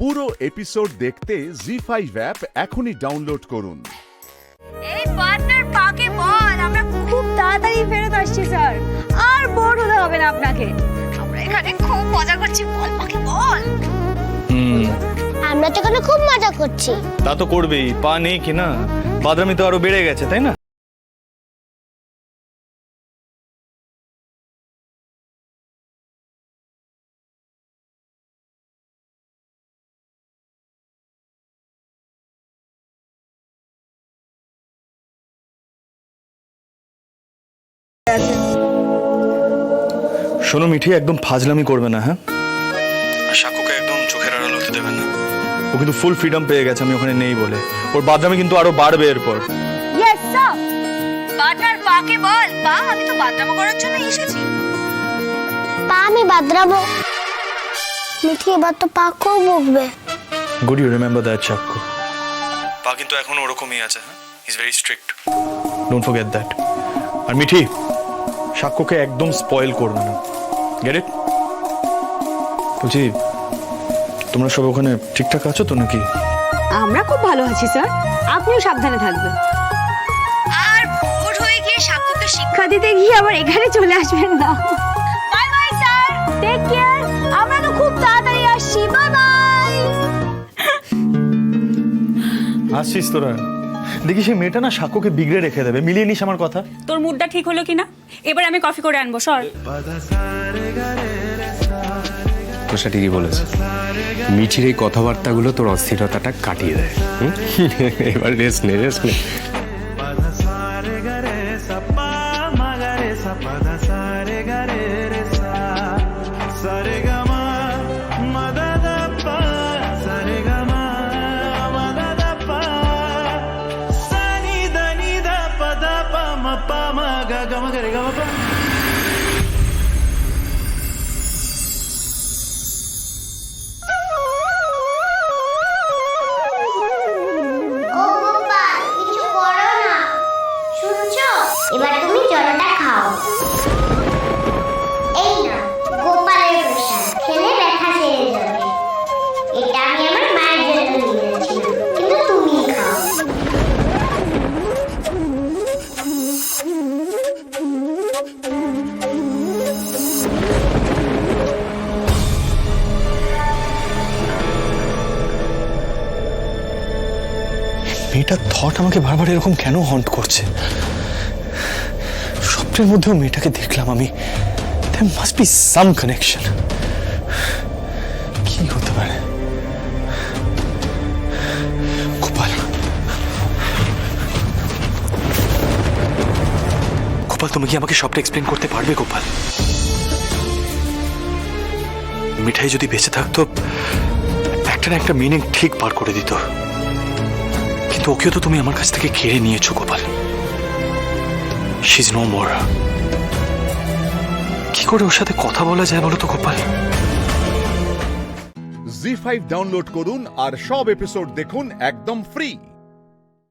পুরো এপিসোড দেখতে জি5 অ্যাপ এখনই ডাউনলোড করুন। এই পার্টনার পাকে বল, আমরা খুব তাড়াতাড়ি ফেরত আসছি স্যার, আর বোর হতে হবে না আপনাকে। আমরা এখানে খুব মজা করছি, বল পাকে বল। আমরা তো এখানে খুব মজা করছি। তা তো করবেই, পা নেই কি না, বাদরামি তো আরো বেড়ে গেছে, তাই না? শোনো মিঠি, একদম ফাজলামি করবে না, হ্যাঁ? সাকুকে একদম চোখের আড়াল হতে দেবে না। ও কিন্তু ফুল ফ্রিডম পেয়ে গেছে আমি ওখানে নেই বলে। ওর বাদরামি কিন্তু আরো বাড়বে এরপর। Yes sir. পার্টনার পাকে বল, পা আমি তো বাদরামো করার জন্য এসেছি। পা আমি বাদরাবো? মিঠি এবার তো পাকেও বকবে। Good you remember that Sakku. পা কিন্তু এখনো ওরকমই আছে, হ্যাঁ? He is very strict, don't forget that. আর মিঠি, সাক্কুকে একদম স্পয়েল করবে না, গেট ইট? বলছি, তোমরা সব ওখানে ঠিকঠাক আছো তো নাকি? আমরা খুব ভালো আছি স্যার, আপনিও সাবধানে থাকবেন। আর বোর হয়ে গিয়ে সাক্ষ্যকে শিক্ষা দিতে গিয়ে আবার এখানে চলে আসবেন না। Bye bye sir, take care. আমরা তো খুব তাড়াতাড়ি আসছি, বাই বাই। আসছিস তোরা? দেখি সেই মেয়েটা না সাক্কুকে বিগড়ে রেখে দেবে, মিলিয়ে নিস আমার কথা। তোর মুডটা ঠিক হলো কিনা? এবার আমি কফি করে আনবো, সর। তোষা ঠিকই বলেছে, মিঠির এই কথাবার্তাগুলো তোর অস্থিরতাটা কাটিয়ে দেয়। এবার রেস্ট নে, রেস্ট নে। এবার তুমি জলটা খাও। এই না গোপালের প্রসাদ, খেলে ব্যথা সেরে যাবে। এটা আমি আমার মায়ের জন্য নিয়ে এসেছিলাম, কিন্তু তুমি খাও। মেয়েটার থট আমাকে বারবার এরকম কেন হন্ট করছে? স্বপ্নের মধ্যেও মেয়েটাকে দেখলাম আমি। There must be some connection. কি হতে পারে? গোপাল, গোপাল, তুমি কি আমাকে সবটা এক্সপ্লেন করতে পারবে? গোপাল, মিঠাই যদি বেঁচে থাকতো একটা না একটা মিনিং ঠিক পার করে দিত, কিন্তু ওকেও তো তুমি আমার কাছ থেকে কেড়ে নিয়েছো Gopal. She is no more. কি করে ওর সাথে কথা বলা যায় বলো তো গোপাল? জি5 ডাউনলোড করুন আর সব এপিসোড দেখুন একদম ফ্রি।